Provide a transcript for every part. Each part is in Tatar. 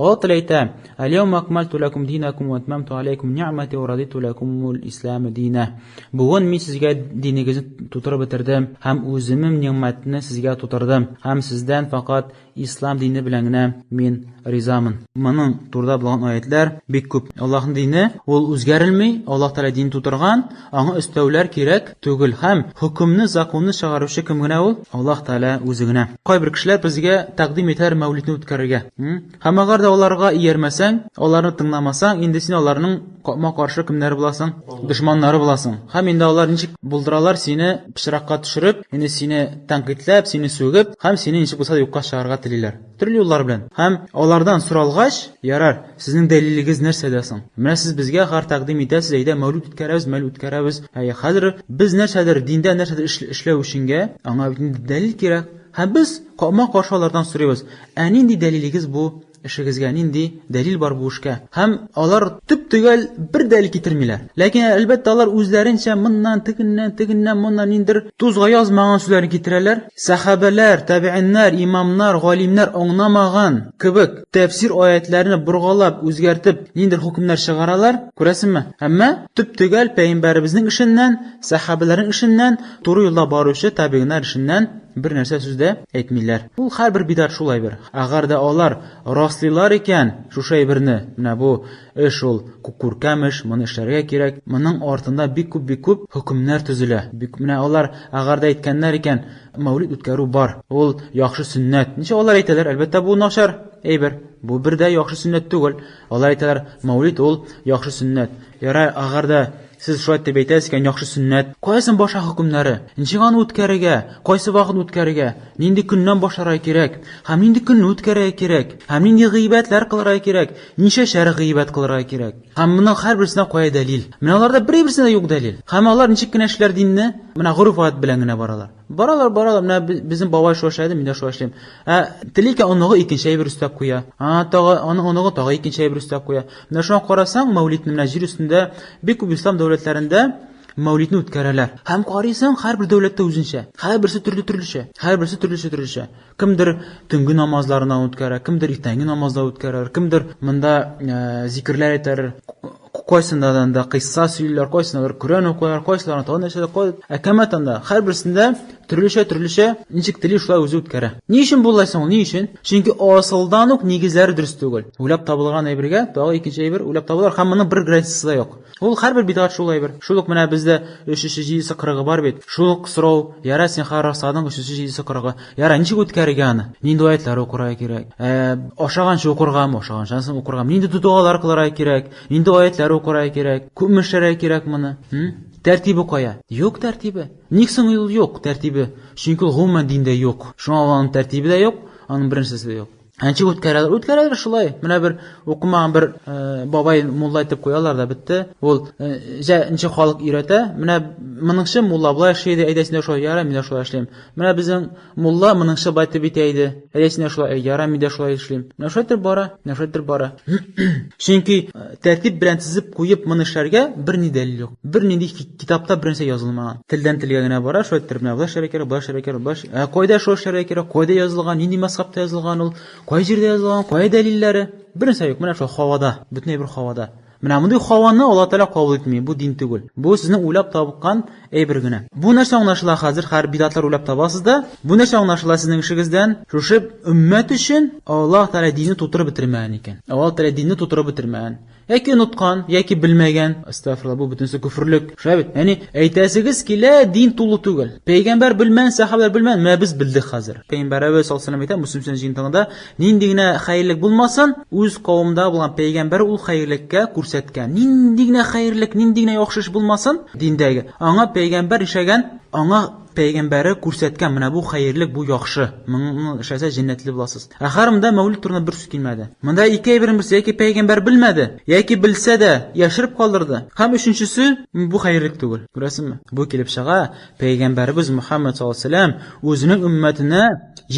Allah Teala ayta: "Al-yawma akmaltu lakum dinakum wa atmamtu alaykum ni'mati wa raditu lakumul islam dina." Bugun men sizga diningizni tutirib bitirdim, ham o'zimning ne'matni sizga tutirdim, ham sizdan faqat islom dini bilangina men rizoman. Mening turda bo'lgan oyatlar bek ko'p. Allohning dini ul o'zgarilmay, Alloh Taolo din tutirgan, anga istovlar kerak tugul, ham hukmni, zakonni chiqaruvchi kimgina ul? Alloh Taolo o'zigina. Qo'y bir kishilar bizga taqdim etar mavlidni o'tkazishga. Hamma qarda ularga iyermasang, ularni tinglamasang, endi sen ularning qo'ma qarshi kimlar bo'lasan? Dushmanlari bo'lasan. Ham endi ular nechik buldiralar seni pishroqqa tushirib, endi seni tanqidlab, seni so'gib, ham seni nechik bo'lsa yo'qqa chiqarga tilaylar. Turli yo'llar bilan. Ham ulardan so'ralg'ash, yarar, sizning dalilingiz narsa desin. Mana siz bizga har taqdim etasiz, ayda mavlud o'tkazamiz. Hozir biz narsadir, dinda narsadir ishlash uchunga anga dalil kerak. Ham biz qo'ma qarshilardan so'raymiz. Endi dalilingiz bu ishingizga nindi dalil bor bu ishga. Ham ular tugal bir dalil keltirmaylar. Lekin albatta ular o'zlarincha bundan tigindan bundan indir tuzga yozmagan so'zlarni keltirarlar. Sahobalar, tabiinlar, imomlar, g'olimlar anglamagan kibik tafsir oyatlarini burg'alab, o'zgartib, indir hukmlar chiqaralar. Ko'rasizmi? Hamma tugal payg'ambarimizning ishidan, sahobalarning ishidan, to'g'ri yo'lda boruvchi tabiinlar ishidan bir narsa so'zda aytmaylar. Bu har bir bidat shulay bir. Agarda ular rostlilar ekan, shu birni, mana bu ish ul kukurkamish, mana ishlarga kerak. Mening ortida bek ko'p hukmlar tuzila. Mana ular agarda aytganlar ekan, mavlid o'tkaruv bor. Ul yaxshi sunnat. Necha ular aytadilar, albatta bu noshar. Bu birda yaxshi sunnat tugul. Ular aytadilar, mavlid ul yaxshi sunnat. Yara agarda siz shu deb aytasizkan yaxshi sunnat. Qo'yasin boshqa hukmlari. Nechig'an o'tkariga, qaysi vaqt o'tkariga, nindi kundan boshlara kerak, ham nindi kunni o'tkariga kerak, ham nindi g'iybatlar qilira kerak, necha shar g'iybat qilira kerak. Ham buni har birisidan qo'ya dalil. Mana ularda bir-birisida yo'q dalil. Hamma ular nechikina ishlar dinni, mana g'urufat bilangina boralar. Boralar, mana bizim boboy shoshadi, men shoshlayman. Tilika onog'i ikkinchi bir ustab qo'ya. Onog'i tog'i ikkinchi bir ustab qo'ya. Mana shuni qarasang, mavlidni mana yer ustida bek ko'p islom davlatlarida mavlidni o'tkaralar. Ham qaraysan, har bir davlatda o'zincha. Har birisi turlicha. Kimdir tungi namozlarini o'tkarar, kimdir ertangi namozlarni o'tkarar, kimdir bunda zikrlar aytar. Qo'ysinlarda qissa so'zlar, qo'ysinlar Qur'on o'qiyar, qo'ysinlar tanishlar, akamatanda har birisida turlicha inchik tili shular o'zi o'tkara. Ni uchun bo'laysan, ni uchun? Chunki asldan o'q negizlari durust tugul. Ulab topilgan aybirga, tog'i ikkinchi aybir ulab topilar, hammaning bir gradiyasida yo'q. Ul har bir bidat shulay bir. Shuluq mana bizda 3-7 qirg'i bor bet. Shuluq so'rov, yara sen xarasading 3-7 qirg'i. Yara nechga o'tkargan? Nindi oyatlar o'qiray kerak. O'shagancha o'qirgan, nindi duolar qilaray kerak. Nindi oyatlar o'qiray kerak. Ko'mishlar kerak mana. Tartibi qo'ya. Yo'q tartibi. Nixon yo'q tartibi. Chunki g'umuman dinda yo'q. Shuningdek tartibida yo'q, uning birinchisida yo'q. Ancha o'tkaralar shulay. Mana bir o'qimagan bir boboy mulla aytib qo'yarlarda bitta. Ul incha xalq irata. Mana meningcha mulla bular sheyda aydasida shu yaram, men shu ishlayman. Mana bizning mulla meningcha baytib bitaydi. Aydasida shu yaram, men shu ishlayman. Mana shu aytib bora. Chunki tartib bilan tizib qo'yib menishlarga bir ni dalil yo'q. Bir ni kitobda birinchi yozilmagan. Tildan tilgagina bora, shu aytib mana bu sharakat, qoida shu sharakat, qoida yozilgan, nindi mazhabda yozilgan ul qo'y yerda yozilgan, qo'y dalillari birinchi yo'q. Mana shu havoda, butun bir havoda. Mana bunday havoni Alloh taolo qabul etmaydi. Bu din tugul. Bu sizning o'ylab topgan birgina. Bu narsa anglashiladi hozir har bidatlar o'ylab topasizda. Bu narsa anglashiladi sizning ishingizdan. Shu ummat uchun Alloh taolo dinni to'tirib bitirmagan ekan. Alloh taolo dinni to'tirib bitirmagan. Yoki unutgan, yoki bilmagan. Astagfirullah, bu butunsi kufrlik. Shubhat. Ya'ni aytasiz ki la din to'liq tugul. Payg'ambar bilman, sahobalar bilman, mana biz bildik hozir. Payg'ambarimiz sollallohu alayhi vasallam aytadi, musulmon jintingda nindigina xayrlik bo'lmasin, o'z qavmida bo'lgan payg'ambar u xayrlikka ko'rsatgan. Nindigina xayrlik, nindigina yaxshi ish bo'lmasin dindagi. Anga payg'ambar ishagan, anga payg'ambari ko'rsatgan mana bu xayrlik, bu yaxshi. Meni ishasa jannatli bo'lasiz. Axarimda mavlid turna bir so'z kelmadi. Menda ikki birisi yoki payg'ambar bilmadi, yoki bilsa-da yashirib qoldirdi. Ham uchinchisi bu xayrlik tugul. Ko'rasizmi? Bu kelib chiqa payg'ambarimiz Muhammad sollallohu alayhi vasallam o'zining ummatini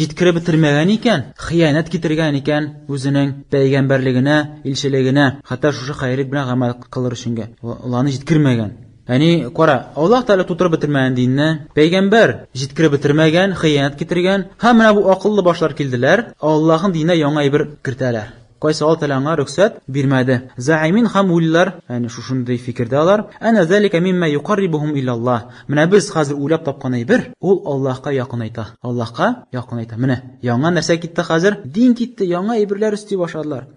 yetkirib bitirmagan ekan, xiyonat keltirgan ekan o'zining payg'ambarligini, elchiligini, hatto shu xayrlik bilan amal qilishga. Ularni yetkirmagan. Ya'ni qora, Alloh taolo to'tirib bitirmagan dinni, payg'ambar yetkirib bitirmagan, xiyonat keltirgan, hamma bu aqlli boshlar keldilar, Allohning dinine yangi bir kirtalar. Кайсы Алла Тәгалә аңа рөхсәт бирмәде. Заимин һәм уйлар, ягъни шушындай фикердәләр. Ана залика мимма юқаррибухум илаллах. Менә без хәзер уйлап тапкан әйбер, ул Аллаһка якынайта. Аллаһка якынайта. Менә яңа нәрсә китте хәзер? Дин китте, яңа әйберләр өсти башладылар.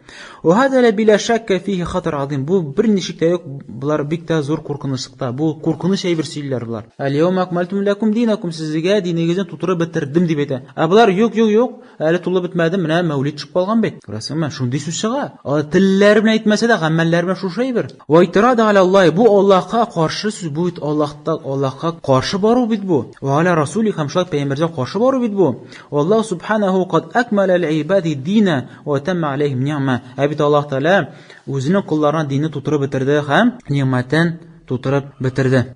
Ва һәдә ла биля шакка фиһи хатар азим. Бу бер ничек тә юк, булар бик тә зур куркынычта. Бу куркыныч әйбер сөйләр булар. Ал-яума акмалту лакум динакум, сезгә динегезне тутырып бетердем дип әйтә. Булар юк, әле тулы бетмәде, менә мәүлид чыгып калган бит. Күрәсеңме? Шундый сүз чыга. Телләр белән әйтмәсә дә, гамәлләр белән шушы әйбер. Ва итирада аля Аллаһ, бу Аллаһка каршы сүз, бу бит Аллаһка каршы бару бит бу. Ва аля расули һәм шулай пәйгамбәргә каршы бару бит бу. Аллаһ субханаһу кад акмала лил-ибади дина ва тамма алейһим ниъма. Бит Аллаһ Тәгалә үзенең кулларына динне тутырып бетерде һәм ниъмәтен тутырып бетерде.